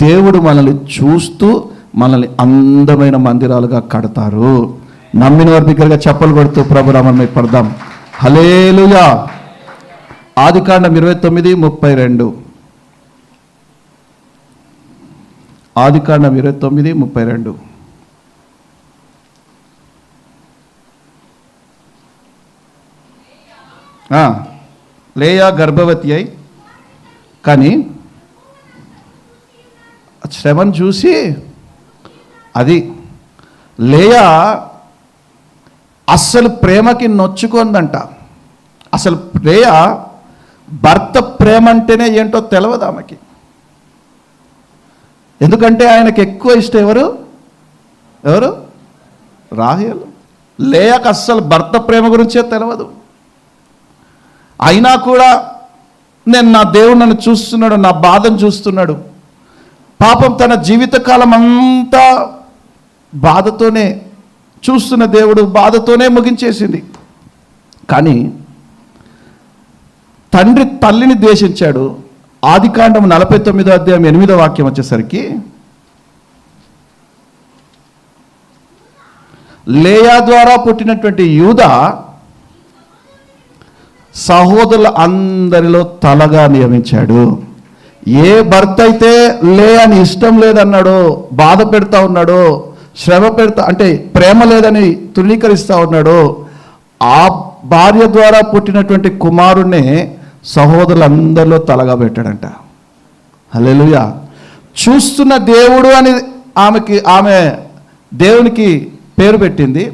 దేవుడు మనల్ని చూస్తూ మనల్ని అందమైన మందిరాలుగా కడతారు. నమ్మిన వారి దగ్గరగా చప్పలు కొడుతూ ప్రభునామమున పడదాం. హల్లెలూయా. ఆదికాండం 29:32. ఆదికాండం 29:32. లేయా గర్భవతి అయి, కానీ శ్రమను చూసి అది లేయా అస్సలు ప్రేమకి నొచ్చుకుందంట. అసలు లేయా భర్త ప్రేమ అంటేనే ఏంటో తెలియదు ఆమెకి. ఎందుకంటే ఆయనకి ఎక్కువ ఇష్టం ఎవరు రాహేలు. లేయాకు అస్సలు భర్త ప్రేమ గురించే తెలియదు. అయినా కూడా నేను నా దేవుడు నన్ను చూస్తున్నాడు, నా బాధను చూస్తున్నాడు. పాపం తన జీవితకాలం అంతా బాధతోనే చూస్తున్న దేవుడు బాధతోనే ముగించేసింది. కానీ తండ్రి తల్లిని ద్వేషించాడు. ఆదికాండం 49:8 వచ్చేసరికి లేయా ద్వారా పుట్టినటువంటి యూదా సహోదరుల అందరిలో తలగా నియమించాడు. ఏ భర్త అయితే లేయని ఇష్టం లేదన్నాడో, బాధ పెడతా ఉన్నాడో, శ్రమ పెడతా అంటే ప్రేమ లేదని తృణీకరిస్తూ ఉన్నాడో, ఆ భార్య ద్వారా పుట్టినటువంటి కుమారుణ్ణే సహోదరులందరిలో తలగా పెట్టాడంట. హల్లెలూయా. చూస్తున్న దేవుడు అని ఆమె దేవునికి పేరు పెట్టింది.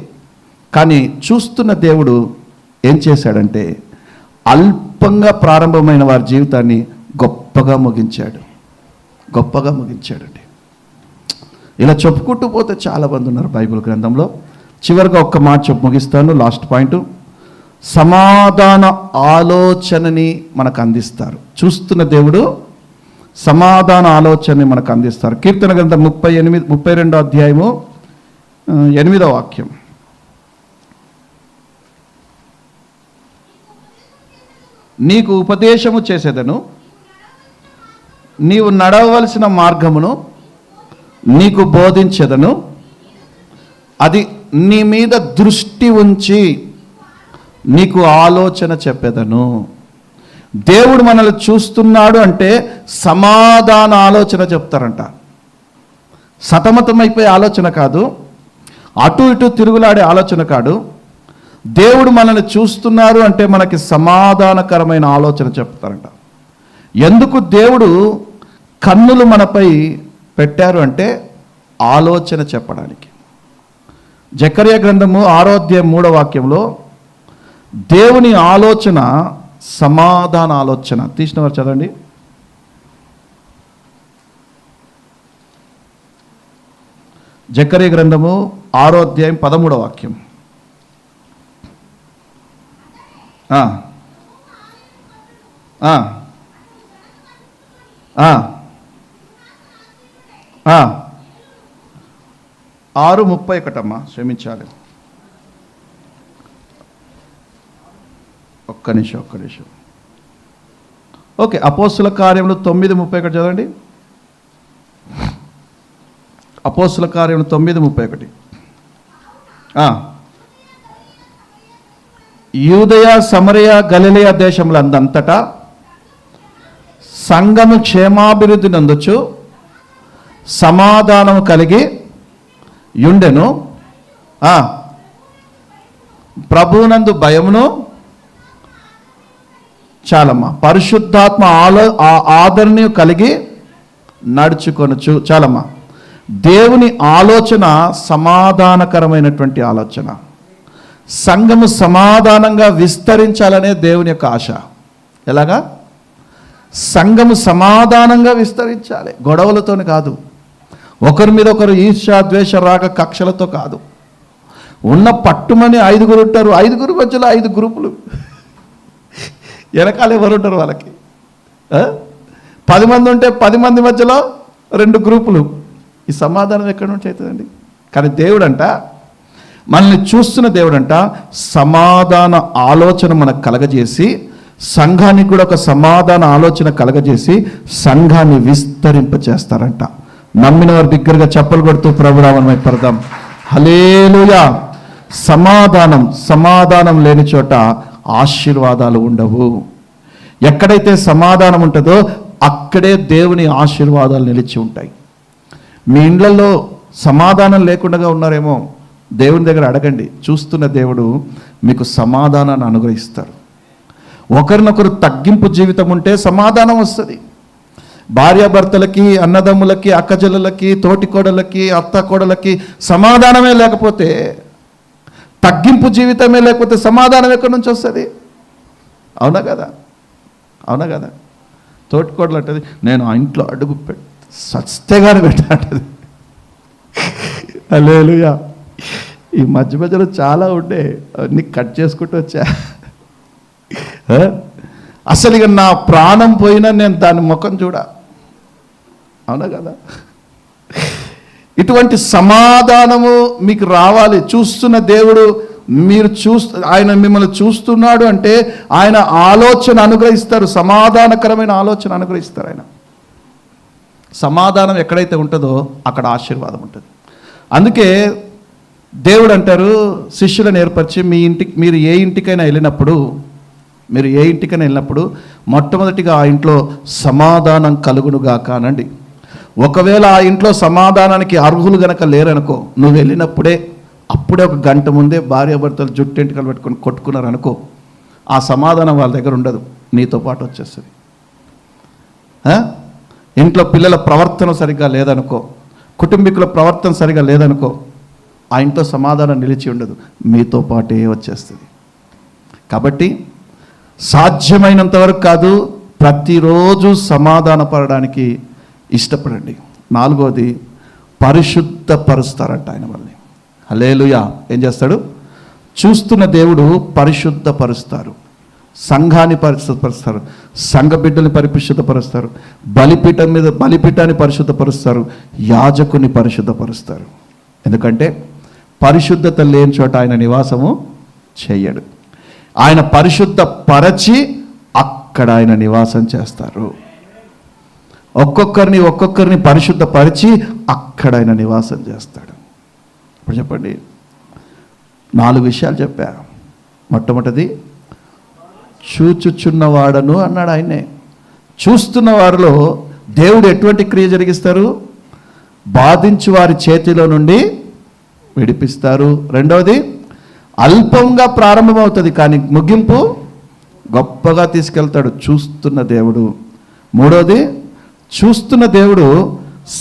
కానీ చూస్తున్న దేవుడు ఏం చేశాడంటే అల్పంగా ప్రారంభమైన వారి జీవితాన్ని గొప్పగా ముగించాడండి. ఇలా చెప్పుకుంటూ పోతే చాలామంది ఉన్నారు బైబిల్ గ్రంథంలో. చివరిగా ఒక్క మాట చెప్పి ముగిస్తాను, లాస్ట్ పాయింట్. సమాధాన ఆలోచనని మనకు అందిస్తారు. చూస్తున్న దేవుడు సమాధాన ఆలోచనని మనకు అందిస్తారు. కీర్తన గ్రంథం 32:8. నీకు ఉపదేశము చేసేదను, నీవు నడవలసిన మార్గమును నీకు బోధించెదను, అది నీ మీద దృష్టి ఉంచి నీకు ఆలోచన చెప్పేదను. దేవుడు మనల్ని చూస్తున్నాడు అంటే సమాధాన ఆలోచన చెప్తారంట. సతమతమైపోయే ఆలోచన కాదు, అటు ఇటు తిరుగులాడే ఆలోచన కాదు. దేవుడు మనల్ని చూస్తున్నారు అంటే మనకి సమాధానకరమైన ఆలోచన చెప్తారంట. ఎందుకు దేవుడు కన్నులు మనపై పెట్టారు అంటే ఆలోచన చెప్పడానికి. జకర్యా గ్రంథము 6:3 దేవుని ఆలోచన సమాధాన ఆలోచన. తీసిన వారు చదవండి. జకర్యా గ్రంథము 6:13. ఆ 6:31 క్షమించాలి. ఒక్క నిమిషం. ఓకే, అపోస్తుల కార్యములు 9:31 చదవండి. అపోస్తుల కార్యములు 9:31. యూదయ సమరయ గలిలయ దేశములందంతటా సంఘము క్షేమాభివృద్ధి నందొచ్చు, సమాధానము కలిగి యుండెను, ప్రభువునందు భయమును, చాలమ్మా, పరిశుద్ధాత్మ ఆదరణ కలిగి నడుచుకొనొచ్చు. చాలమ్మా. దేవుని ఆలోచన సమాధానకరమైనటువంటి ఆలోచన. సంఘము సమాధానంగా విస్తరించాలనే దేవుని యొక్క ఆశ. ఎలాగా? సంఘము సమాధానంగా విస్తరించాలి, గొడవలతో కాదు, ఒకరి మీద ఒకరు ఈర్ష్య ద్వేష రాగ కక్షలతో కాదు. ఉన్న పట్టుమని 5 ఉంటారు, 5 మధ్యలో 5 గ్రూపులు, వెనకాల ఎవరు ఉంటారు వాళ్ళకి? 10 మంది ఉంటే 10 మంది మధ్యలో 2 గ్రూపులు. ఈ సమాధానం ఎక్కడి నుంచి అవుతుందండి? కానీ దేవుడంట, మనల్ని చూస్తున్న దేవుడంట సమాధాన ఆలోచన మనకు కలగజేసి, సంఘానికి కూడా ఒక సమాధాన ఆలోచన కలగజేసి సంఘాన్ని విస్తరింపచేస్తారంట. నమ్మిన వారు బిగ్గరగా చప్పలు కొడుతూ ప్రభునామమై పడదాం. హల్లెలూయా. సమాధానం లేని చోట ఆశీర్వాదాలు ఉండవు. ఎక్కడైతే సమాధానం ఉంటుందో అక్కడే దేవుని ఆశీర్వాదాలు నిలిచి ఉంటాయి. మీ ఇండ్లలో సమాధానం లేకుండా ఉన్నారేమో, దేవుని దగ్గర అడగండి. చూస్తున్న దేవుడు మీకు సమాధానాన్ని అనుగ్రహిస్తారు. ఒకరినొకరు తగ్గింపు జీవితం ఉంటే సమాధానం వస్తుంది. భార్యాభర్తలకి, అన్నదమ్ములకి, అక్కచెల్లెలకి, తోటికోడలకి, అత్తకోడలకి సమాధానమే లేకపోతే, తగ్గింపు జీవితమే లేకపోతే సమాధానం ఎక్కడి నుంచి వస్తుంది? అవునా కదా? అవునా కదా? తోటికోడలు అంటది, నేను ఆ ఇంట్లో అడుగు సస్తేగానే పెట్టంటది. హల్లెలూయా. ఈ మధ్యలో చాలా ఉండే, అన్నీ కట్ చేసుకుంటూ వచ్చా. అసలు ఇక నా ప్రాణం పోయినా నేను దాని ముఖం చూడ. అవునా కదా? ఇటువంటి సమాధానము మీకు రావాలి. చూస్తున్న దేవుడు, ఆయన మిమ్మల్ని చూస్తున్నాడు అంటే ఆయన ఆలోచన అనుగ్రహిస్తారు, సమాధానకరమైన ఆలోచన అనుగ్రహిస్తారు. ఆయన సమాధానం ఎక్కడైతే ఉంటుందో అక్కడ ఆశీర్వాదం ఉంటుంది. అందుకే దేవుడు అంటారు, శిష్యులను ఏర్పరిచి మీరు ఏ ఇంటికైనా వెళ్ళినప్పుడు మొట్టమొదటిగా ఆ ఇంట్లో సమాధానం కలుగునుగాక అనండి. ఒకవేళ ఆ ఇంట్లో సమాధానానికి అర్హులు గనక లేరనుకో, నువ్వు వెళ్ళినప్పుడే అప్పుడే 1 గంట ముందే భార్యాభర్తలు జుట్టెంటికలు పెట్టుకొని కొట్టుకున్నారు అనుకో, ఆ సమాధానం వాళ్ళ దగ్గర ఉండదు, నీతో పాటు వచ్చేస్తుంది. ఇంట్లో పిల్లల ప్రవర్తన సరిగ్గా లేదనుకో, కుటుంబీకుల ప్రవర్తన సరిగ్గా లేదనుకో, ఆ ఇంట్లో సమాధానం నిలిచి ఉండదు, మీతో పాటే వచ్చేస్తుంది. కాబట్టి సాధ్యమైనంత వరకు కాదు, ప్రతిరోజు సమాధానపడడానికి ఇష్టపడండి. 4వది పరిశుద్ధపరుస్తారంట ఆయన వాళ్ళని. హల్లెలూయా. ఏం చేస్తాడు? చూస్తున్న దేవుడు పరిశుద్ధపరుస్తారు, సంఘాన్ని పరిశుద్ధపరుస్తారు, సంఘ బిడ్డల్ని పరిశుద్ధపరుస్తారు, బలిపీఠాన్ని పరిశుద్ధపరుస్తారు, యాజకుని పరిశుద్ధపరుస్తారు. ఎందుకంటే పరిశుద్ధత లేని చోట ఆయన నివాసము చేయడు. ఆయన పరిశుద్ధపరచి అక్కడ ఆయన నివాసం చేస్తారు. ఒక్కొక్కరిని పరిశుద్ధపరిచి అక్కడ ఆయన నివాసం చేస్తాడు. ఇప్పుడు చెప్పండి, 4 విషయాలు చెప్పా. మొట్టమొదటిది చూచుచున్నవాడను అన్నాడు ఆయనే. చూస్తున్న వారిలో దేవుడు ఎటువంటి క్రియ జరిగిస్తారు? బాధించు వారి చేతిలో నుండి విడిపిస్తారు. 2వది అల్పంగా ప్రారంభమవుతుంది కానీ ముగింపు గొప్పగా తీసుకెళ్తాడు చూస్తున్న దేవుడు. 3వది చూస్తున్న దేవుడు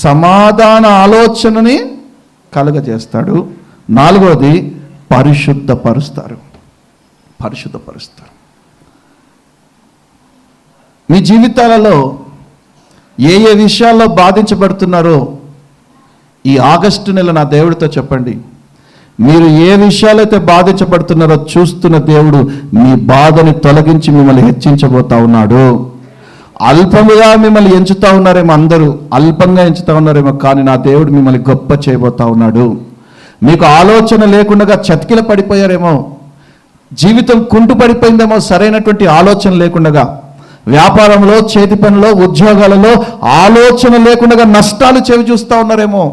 సమాధాన ఆలోచనని కలుగజేస్తాడు. 4వది పరిశుద్ధపరుస్తారు. మీ జీవితాలలో ఏ విషయాల్లో బాధించబడుతున్నారో ఈ ఆగస్టు నెల నా దేవుడితో చెప్పండి. మీరు ఏ విషయాలైతే బాధించబడుతున్నారో చూస్తున్న దేవుడు మీ బాధని తొలగించి మిమ్మల్ని హెచ్చించబోతా ఉన్నాడు. అల్పముగా మిమ్మల్ని ఎంచుతా ఉన్నారేమో, అందరూ అల్పంగా ఎంచుతా ఉన్నారేమో, కానీ నా దేవుడు మిమ్మల్ని గొప్ప చేయబోతా ఉన్నాడు. మీకు ఆలోచన లేకుండా చతికిల పడిపోయారేమో, జీవితం కుంటు పడిపోయిందేమో, సరైనటువంటి ఆలోచన లేకుండా, వ్యాపారంలో, చేతి పనిలో, ఉద్యోగాలలో ఆలోచన లేకుండా నష్టాలు చెవి చూస్తూ ఉన్నారేమో,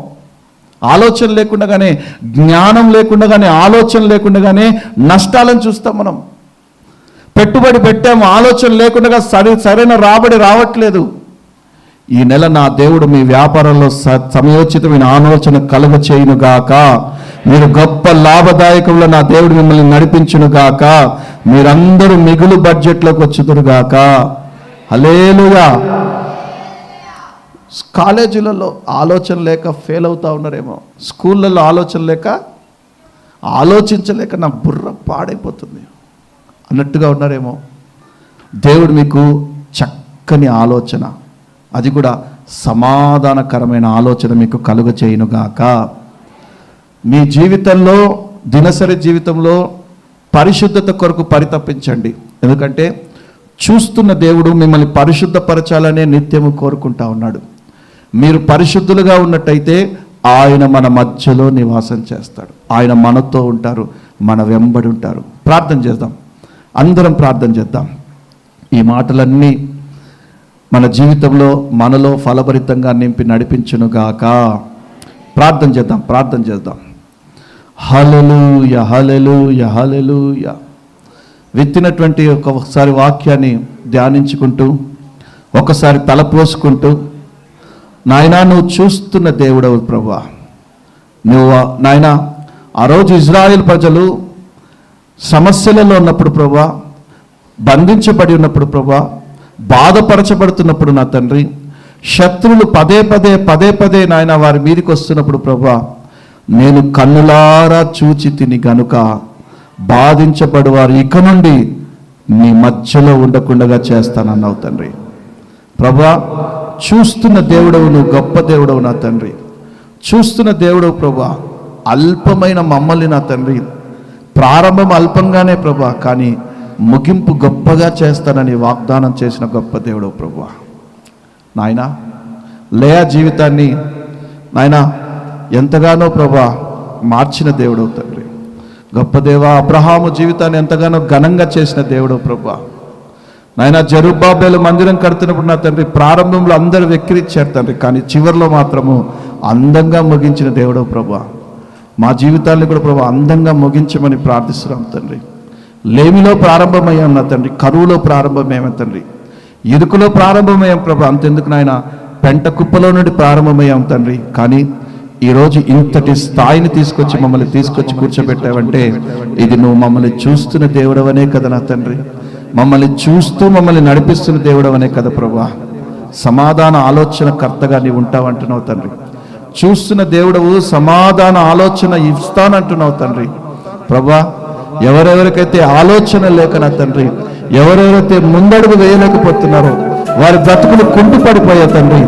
ఆలోచన లేకుండానే, జ్ఞానం లేకుండానే, ఆలోచన లేకుండానే నష్టాలను చూస్తాం మనం. పెట్టుబడి పెట్టాము, ఆలోచన లేకుండా సరైన రాబడి రావట్లేదు. ఈ నెల నా దేవుడు మీ వ్యాపారంలో సమయోచితమైన ఆలోచన కలుగ చేయునుగాక. మీరు గొప్ప లాభదాయకంలో నా దేవుడు మిమ్మల్ని నడిపించునుగాక. మీరందరూ మిగులు బడ్జెట్లోకి వచ్చుదురుగాక. హల్లెలూయా. కాలేజీలలో ఆలోచన లేక ఫెయిల్ అవుతూ ఉన్నారేమో, స్కూళ్ళల్లో ఆలోచన లేక, ఆలోచించలేక నా బుర్ర పాడైపోతుంది అన్నట్టుగా ఉన్నారేమో. దేవుడు మీకు చక్కని ఆలోచన, అది కూడా సమాధానకరమైన ఆలోచన మీకు కలుగ చేయునుగాక. మీ జీవితంలో, దినసరి జీవితంలో పరిశుద్ధత కొరకు పరితపించండి. ఎందుకంటే చూస్తున్న దేవుడు మిమ్మల్ని పరిశుద్ధపరచాలనే నిత్యము కోరుకుంటా ఉన్నాడు. మీరు పరిశుద్ధులుగా ఉన్నట్టయితే ఆయన మన మధ్యలో నివాసం చేస్తాడు. ఆయన మనతో ఉంటారు, మన వెంబడి ఉంటారు. ప్రార్థన చేద్దాం, అందరం ప్రార్థన చేద్దాం. ఈ మాటలన్నీ మన జీవితంలో మనలో ఫలభరితంగా నింపి నడిపించునుగాక. ప్రార్థన చేద్దాం, ప్రార్థన చేద్దాం. హల్లెలూయా, హల్లెలూయా, హల్లెలూయా. విత్తినటువంటి ఒకసారి వాక్యాన్ని ధ్యానించుకుంటూ, ఒకసారి తలపోసుకుంటూ, నాయనా నువ్వు చూస్తున్న దేవుడవు ప్రభువా. నువ్వు నాయనా ఆ రోజు ఇజ్రాయేల్ ప్రజలు సమస్యలలో ఉన్నప్పుడు ప్రభువా, బంధించబడి ఉన్నప్పుడు ప్రభువా, బాధపరచబడుతున్నప్పుడు నా తండ్రి, శత్రువులు పదే పదే నాయన వారి మీదకి వస్తున్నప్పుడు ప్రభువా, నేను కన్నులారా చూచి తిని గనుక బాధించబడువారు ఇక నుండి నీ మధ్యలో ఉండకుండా చేస్తానన్నావు తండ్రి. ప్రభువా, చూస్తున్న దేవుడవు, నువ్వు గొప్ప దేవుడవు నా తండ్రి. చూస్తున్న దేవుడవు ప్రభువా. అల్పమైన మమ్మల్ని నా తండ్రి, ప్రారంభం అల్పంగానే ప్రభువా, కానీ ముగింపు గొప్పగా చేస్తానని వాగ్దానం చేసిన గొప్ప దేవుడవు ప్రభువా. నాయనా లేయా జీవితాన్ని నాయనా ఎంతగానో ప్రభువా మార్చిన దేవుడవు తండ్రి. గొప్ప దేవా, అబ్రహాము జీవితాన్ని ఎంతగానో ఘనంగా చేసిన దేవుడవు ప్రభువా. నాయనా జెరుబ్బాబెలు మందిరం కడుతున్నప్పుడు నా తండ్రి ప్రారంభంలో అందరూ వెక్కిరించారు తండ్రి, కానీ చివరిలో మాత్రము అందంగా ముగించిన దేవుడవు ప్రభువా. మా జీవితాన్ని కూడా ప్రభువా అందంగా ముగించమని ప్రార్థిస్తున్నాం తండ్రి. లేమిలో ప్రారంభమయ్యాం నా తండ్రి, కరువులో ప్రారంభమయ్యాం తండ్రి, ఇరుకులో ప్రారంభమయ్యాం ప్రభు. అంతెందుకు నాయన, పెంట కుప్పలో నుండి ప్రారంభమయ్యాం తండ్రి. కానీ ఈరోజు ఇంతటి స్థాయిని తీసుకొచ్చి కూర్చోబెట్టావంటే ఇది నువ్వు మమ్మల్ని చూస్తున్న దేవుడవనే కదా నా తండ్రి. మమ్మల్ని చూస్తూ మమ్మల్ని నడిపిస్తున్న దేవుడవనే కదా ప్రభా. సమాధాన ఆలోచన కర్తగా నీవు ఉంటావంటున్నావు తండ్రి. చూస్తున్న దేవుడవు, సమాధాన ఆలోచన ఇస్తానంటున్నావు తండ్రి. ప్రభా, ఎవరెవరికైతే ఆలోచన లేక నా తండ్రి, ఎవరెవరైతే ముందడుగు వేయలేకపోతున్నారో వారి బ్రతుకులు కుంటుపడిపోయా తండ్రి.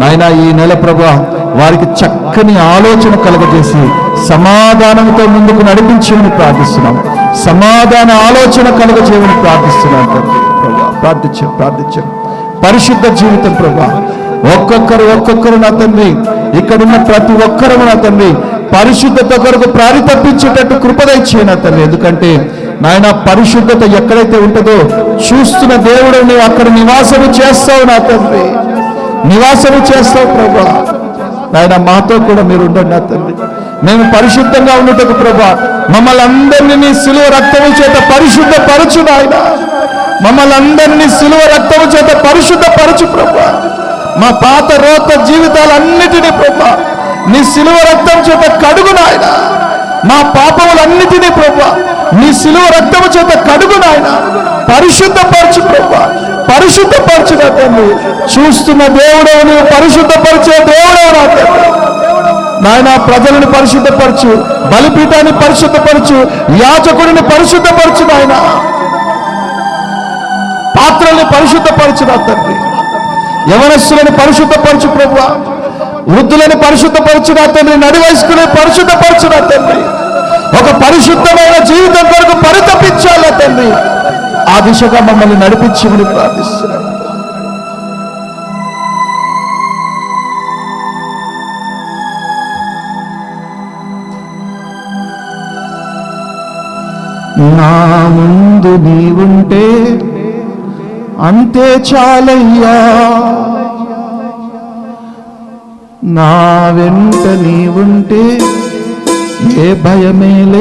నాయనా ఈ నెల ప్రభా వారికి చక్కని ఆలోచన కలగజేసి సమాధానంతో ముందుకు నడిపించమని ప్రార్థిస్తున్నాం. సమాధాన ఆలోచన కలగజేయమని ప్రార్థిస్తున్నాం తండ్రి. ప్రభా ప్రార్థించాం. పరిశుద్ధ జీవితం ప్రభా, ఒక్కొక్కరు నా తండ్రి, ఇక్కడున్న ప్రతి ఒక్కరు నా తండ్రి పరిశుద్ధత కొరకు ప్రారితప్పించేటట్టు కృపదయచేయ నా తండ్రి. ఎందుకంటే నాయన పరిశుద్ధత ఎక్కడైతే ఉంటుందో చూస్తున్న దేవుడు నువ్వు అక్కడ నివాసము చేస్తావు నా తండ్రి, నివాసము చేస్తావు ప్రభా. నాయన మాతో కూడా మీరు ఉండండి నా తండ్రి. మేము పరిశుద్ధంగా ఉన్నట్టుకు ప్రభా మమ్మల్ని అందరినీ నీ సిలువ రక్తము చేత పరిశుద్ధపరచు నాయన. మమ్మల్ని అందరినీ సిలువ రక్తము చేత పరిశుద్ధపరచు ప్రభా. మా పాత రోత జీవితాలన్నిటినీ ప్రభా నీ సిలువ రక్తం చేత కడుగు నాయన. మా పాపములన్నిటినీ ప్రభా నీ సిలువ రక్తము చేత కడుగు నాయన. పరిశుద్ధపరచు ప్రభా, పరిశుద్ధపరచు నా తండ్రి. చూస్తున్న దేవుడవు, నువ్వు పరిశుద్ధపరిచే దేవుడవు నా తండ్రి. నాయన ప్రజలను పరిశుద్ధపరచు, బలిపీఠాన్ని పరిశుద్ధపరచు, యాజకుడిని పరిశుద్ధపరచు నాయన. పాత్రల్ని పరిశుద్ధపరచు నా తండ్రి. యవనస్తులను పరిశుద్ధపరచు ప్రభువా. వృద్ధులను పరిశుద్ధపరచు నా తండ్రి. నడి వయస్కులను పరిశుద్ధపరచు నా తండ్రి. ఒక పరిశుద్ధమైన జీవితం కొరకు పరితపించాలి తండ్రి. ఆ దిశగా మమ్మల్ని నడిపించమని ప్రార్థిస్తున్నాను. నా ముందు నీవుంటే అంతే చాలయ్యా, నా వెంట నీవుంటే ఏ భయమే లేదు.